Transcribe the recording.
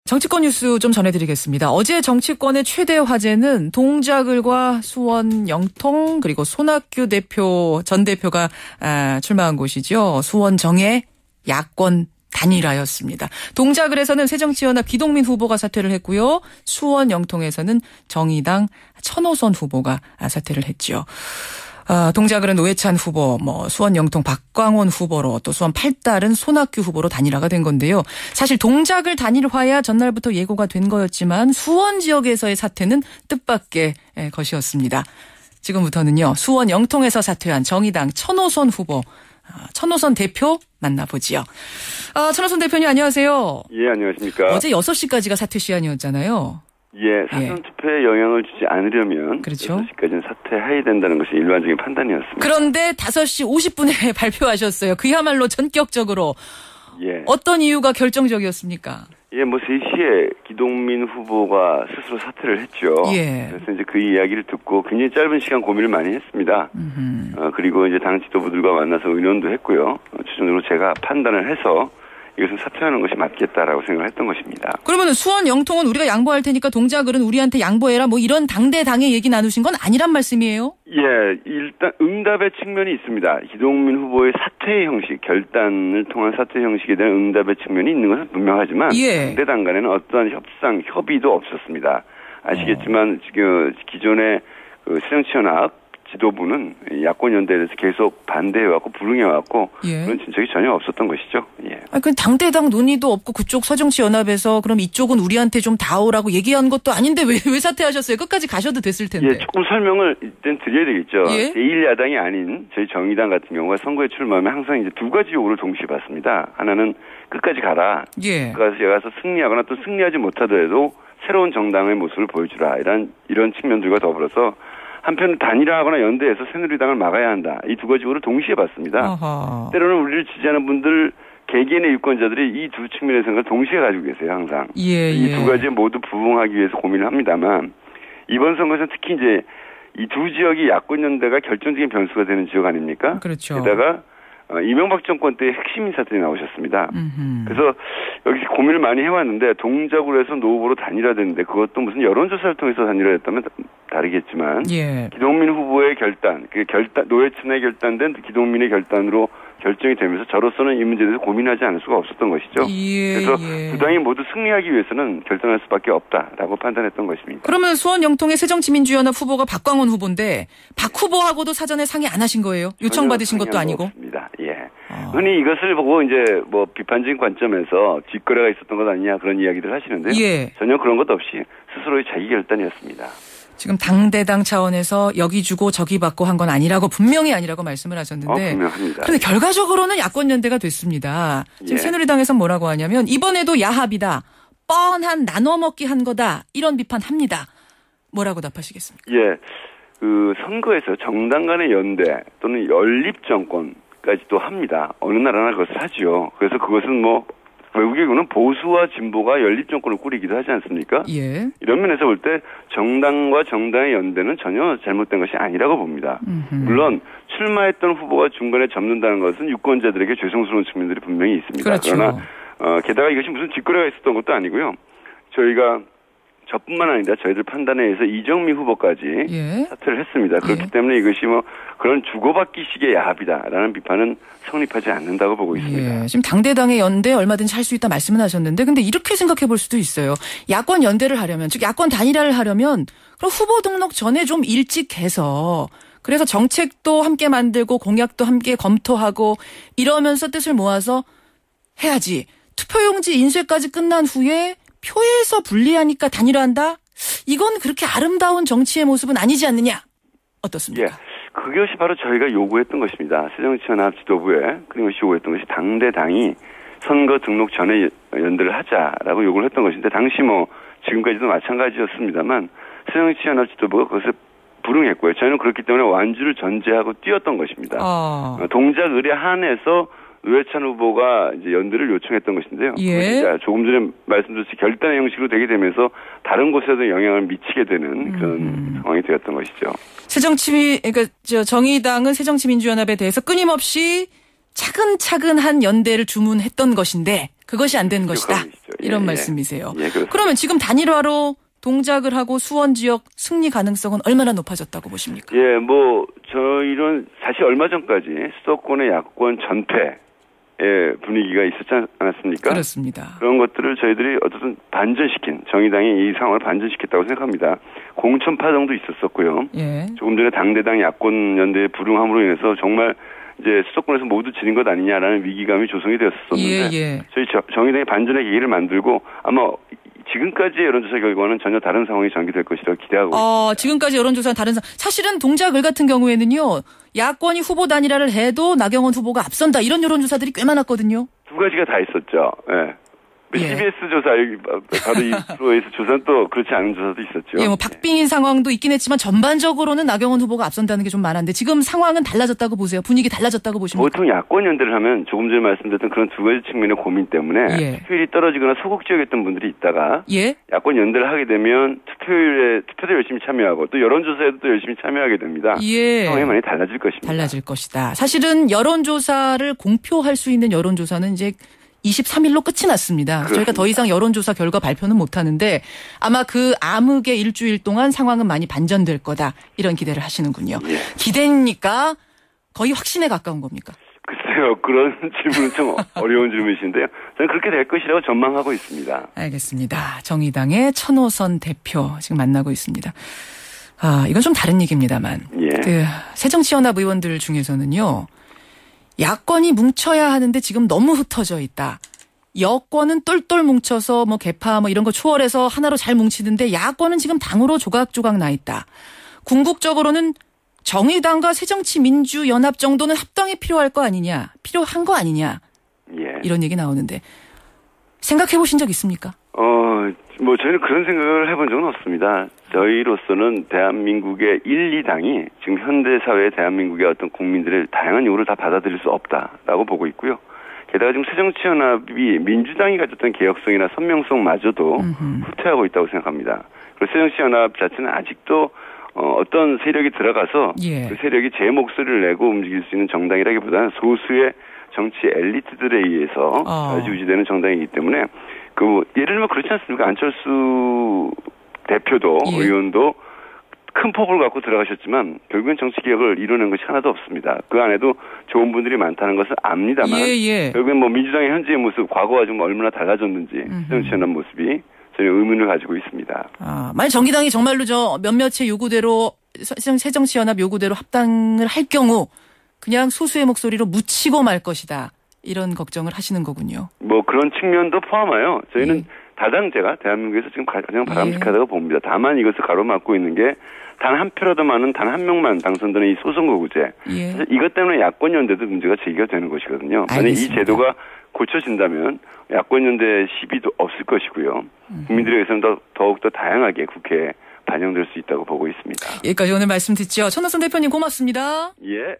정치권 뉴스 좀 전해드리겠습니다. 어제 정치권의 최대 화제는 동작을과 수원 영통 그리고 손학규 전 대표가 출마한 곳이죠. 수원 정의 야권 단일화였습니다. 동작을에서는 새정치연합 기동민 후보가 사퇴를 했고요. 수원 영통에서는 정의당 천호선 후보가 사퇴를 했죠. 동작을은 노회찬 후보, 수원 영통 박광원 후보로 또 수원 8달은 손학규 후보로 단일화가 된 건데요. 사실 동작을 단일화야 전날부터 예고가 된 거였지만 수원 지역에서의 사퇴는 뜻밖의 것이었습니다. 지금부터는요. 수원 영통에서 사퇴한 정의당 천호선 후보, 천호선 대표 만나보지요. 천호선 대표님 안녕하세요. 예, 안녕하십니까. 어제 6시까지가 사퇴 시한이었잖아요. 예, 사전투표에 영향을 주지 않으려면 그렇죠. 6시까지는 사퇴해야 된다는 것이 일반적인 판단이었습니다. 그런데 5시 50분에 발표하셨어요. 그야말로 전격적으로. 예. 어떤 이유가 결정적이었습니까? 예, 3시에 기동민 후보가 스스로 사퇴를 했죠. 예. 그래서 이제 그 이야기를 듣고 굉장히 짧은 시간 고민을 많이 했습니다. 그리고 이제 당 지도부들과 만나서 의논도 했고요. 최종적으로 제가 판단을 해서 이것은 사퇴하는 것이 맞겠다라고 생각을 했던 것입니다. 그러면 수원 영통은 우리가 양보할 테니까 동작을은 우리한테 양보해라 이런 당대당의 얘기 나누신 건 아니란 말씀이에요? 예, 일단 응답의 측면이 있습니다. 기동민 후보의 사퇴 형식, 결단을 통한 사퇴 형식에 대한 응답의 측면이 있는 것은 분명하지만 당대당 간에는 어떠한 협상, 협의도 없었습니다. 아시겠지만 지금 기존의 새정치연합 지도부는 야권 연대에 대해서 계속 반대해왔고 불응해왔고 그런 진척이 전혀 없었던 것이죠. 예. 그 당대당 논의도 없고 그쪽 서정치연합에서 그럼 이쪽은 우리한테 좀 다오라고 얘기한 것도 아닌데 왜 사퇴하셨어요? 끝까지 가셔도 됐을 텐데. 예, 조금 설명을 일단 드려야 되겠죠. 제1야당이 아닌 저희 정의당 같은 경우가 선거에 출마하면 항상 이제 두 가지 요구를 동시에 받습니다. 하나는 끝까지 가라. 끝까지 가서 승리하거나 또 승리하지 못하더라도 새로운 정당의 모습을 보여주라. 이런 측면들과 더불어서 한편 단일화하거나 연대해서 새누리당을 막아야 한다. 이 두 가지 요구를 동시에 받습니다. 아하. 때로는 우리를 지지하는 분들 개개인의 유권자들이 이 두 측면의 생각을 동시에 가지고 계세요. 항상. 이 두 가지에 모두 부응하기 위해서 고민을 합니다만 이번 선거에서는 특히 이제 이 두 지역이 야권 연대가 결정적인 변수가 되는 지역 아닙니까? 그렇죠. 게다가 이명박 정권 때 핵심 인사들이 나오셨습니다. 그래서 여기서 고민을 많이 해왔는데 동작으로 해서 노후보로 단일화됐는데 그것도 무슨 여론조사를 통해서 단일화됐다면 다르겠지만 기동민 후보의 결단, 노회찬의 결단된 기동민의 결단으로 결정이 되면서 저로서는 이 문제에 대해서 고민하지 않을 수가 없었던 것이죠. 그래서 두 당이 모두 승리하기 위해서는 결단할 수밖에 없다라고 판단했던 것입니다. 그러면 수원 영통의 새정치민주연합 후보가 박광원 후보인데 박 후보하고도 사전에 상의 안 하신 거예요? 요청받으신 것도 아니고? 없습니다. 예. 흔히 이것을 보고 이제 비판적인 관점에서 뒷거래가 있었던 것 아니냐 그런 이야기들 하시는데요. 전혀 그런 것 없이 스스로의 자기 결단이었습니다. 지금 당대당 차원에서 여기 주고 저기 받고 한 건 아니라고 분명히 아니라고 말씀을 하셨는데 분명합니다. 그런데 결과적으로는 야권 연대가 됐습니다. 지금 새누리당에서는 뭐라고 하냐면 이번에도 야합이다. 뻔한 나눠먹기 한 거다. 이런 비판합니다. 뭐라고 답하시겠습니까? 예. 선거에서 정당 간의 연대 또는 연립정권까지도 합니다. 어느 나라나 그것을 하죠. 그래서 그것은 외국에서는 보수와 진보가 연립정권을 꾸리기도 하지 않습니까? 이런 면에서 볼 때 정당과 정당의 연대는 전혀 잘못된 것이 아니라고 봅니다. 물론 출마했던 후보가 중간에 접는다는 것은 유권자들에게 죄송스러운 측면들이 분명히 있습니다. 그렇죠. 그러나 게다가 이것이 무슨 뒷거래가 있었던 것도 아니고요. 저희가 저뿐만 아니라 저희들 판단에 의해서 이정미 후보까지 사퇴를 했습니다. 그렇기 때문에 이것이 그런 주고받기식의 야합이다라는 비판은 성립하지 않는다고 보고 있습니다. 지금 당대당의 연대 얼마든지 할 수 있다 말씀은 하셨는데 근데 이렇게 생각해 볼 수도 있어요. 야권 연대를 하려면 즉 야권 단일화를 하려면 그럼 후보 등록 전에 좀 일찍 해서 그래서 정책도 함께 만들고 공약도 함께 검토하고 이러면서 뜻을 모아서 해야지. 투표용지 인쇄까지 끝난 후에 표에서 분리하니까 단일화한다? 이건 그렇게 아름다운 정치의 모습은 아니지 않느냐? 어떻습니까? 그것이 바로 저희가 요구했던 것입니다. 새정치연합 지도부에 그것이 요구했던 것이 당대당이 선거 등록 전에 연대를 하자라고 요구를 했던 것인데 당시 지금까지도 마찬가지였습니다만 새정치연합 지도부가 그것을 불응했고요. 저희는 그렇기 때문에 완주를 전제하고 뛰었던 것입니다. 동작 의뢰 한해서 노회찬 후보가 이제 연대를 요청했던 것인데요. 조금 전에 말씀드렸듯이 결단의 형식으로 되게 되면서 다른 곳에도 영향을 미치게 되는 그런 상황이 되었던 것이죠. 정의당은 새정치민주연합에 대해서 끊임없이 차근차근한 연대를 주문했던 것인데 그것이 안 된 것이다. 이런 말씀이세요. 그러면 지금 단일화로 동작을 하고 수원 지역 승리 가능성은 얼마나 높아졌다고 보십니까? 저희는 사실 얼마 전까지 수도권의 야권 전패의 분위기가 있었지 않았습니까? 그렇습니다. 그런 것들을 저희들이 어쨌든 반전시킨, 정의당이 이 상황을 반전시켰다고 생각합니다. 공천 파동도 있었었고요. 예. 조금 전에 당대당 야권 연대의 불응함으로 인해서 정말 이제 수도권에서 모두 지는 것 아니냐라는 위기감이 조성이 되었었는데 저희 정의당이 반전의 계기를 만들고 아마 지금까지의 여론조사 결과는 전혀 다른 상황이 전개될 것이라고 기대하고 있습니다. 지금까지 여론조사는 다른 사실은 동작을 같은 경우에는요. 야권이 후보 단일화를 해도 나경원 후보가 앞선다 이런 여론조사들이 꽤 많았거든요. 두 가지가 다 있었죠. 예. CBS 조사, 바로 이 프로에서 조사는 또 그렇지 않은 조사도 있었죠. 박빙인 상황도 있긴 했지만 전반적으로는 나경원 후보가 앞선다는 게 좀 많았는데 지금 상황은 달라졌다고 보세요. 분위기 달라졌다고 보십니까? 보통 야권 연대를 하면 조금 전에 말씀드렸던 그런 두 가지 측면의 고민 때문에 투표율이 떨어지거나 소극적이었던 분들이 있다가 야권 연대를 하게 되면 투표도 열심히 참여하고 또 여론조사에도 또 열심히 참여하게 됩니다. 상황이 많이 달라질 것입니다. 달라질 것이다. 사실은 여론조사를 공표할 수 있는 여론조사는 이제 23일로 끝이 났습니다. 그렇습니다. 저희가 더 이상 여론조사 결과 발표는 못하는데 아마 그 암흑의 일주일 동안 상황은 많이 반전될 거다. 이런 기대를 하시는군요. 기대니까 거의 확신에 가까운 겁니까? 글쎄요. 그런 질문은 좀 어려운 질문이신데요. 저는 그렇게 될 것이라고 전망하고 있습니다. 알겠습니다. 정의당의 천호선 대표 지금 만나고 있습니다. 이건 좀 다른 얘기입니다만 새정치연합 의원들 중에서는요. 야권이 뭉쳐야 하는데 지금 너무 흩어져 있다. 여권은 똘똘 뭉쳐서 개파 이런 거 초월해서 하나로 잘 뭉치는데 야권은 지금 당으로 조각조각 나 있다. 궁극적으로는 정의당과 새정치민주연합 정도는 합당이 필요한 거 아니냐. 이런 얘기 나오는데 생각해 보신 적 있습니까? 저희는 그런 생각을 해본 적은 없습니다. 저희로서는 대한민국의 1, 2당이 지금 현대사회 대한민국의 어떤 국민들의 다양한 요구를 다 받아들일 수 없다라고 보고 있고요. 게다가 지금 새정치연합이 민주당이 가졌던 개혁성이나 선명성마저도 후퇴하고 있다고 생각합니다. 그리고 새정치연합 자체는 아직도 어떤 세력이 들어가서 그 세력이 제 목소리를 내고 움직일 수 있는 정당이라기보다는 소수의 정치 엘리트들에 의해서 유지되는 정당이기 때문에 예를 들면 그렇지 않습니까? 안철수 대표도 의원도 큰 폭을 갖고 들어가셨지만 결국엔 정치 개혁을 이뤄낸 것이 하나도 없습니다. 그 안에도 좋은 분들이 많다는 것을 압니다만 결국엔 민주당의 현재의 모습, 과거와 좀 얼마나 달라졌는지 정치연합 모습이 전혀 의문을 가지고 있습니다. 만약 정의당이 정말로 몇몇의 요구대로 새정치연합 요구대로 합당을 할 경우 그냥 소수의 목소리로 묻히고 말 것이다. 이런 걱정을 하시는 거군요. 그런 측면도 포함하여 저희는 다당제가 대한민국에서 지금 가장 바람직하다고 봅니다. 다만 이것을 가로막고 있는 게 단 한 표라도 많은 단 한 명만 당선되는 이 소선거구제. 사실 이것 때문에 야권연대도 문제가 제기가 되는 것이거든요. 만약 이 제도가 고쳐진다면 야권연대 시비도 없을 것이고요. 국민들의 의사는 더욱더 다양하게 국회에 반영될 수 있다고 보고 있습니다. 여기까지 오늘 말씀 듣죠. 천호선 대표님 고맙습니다. 예.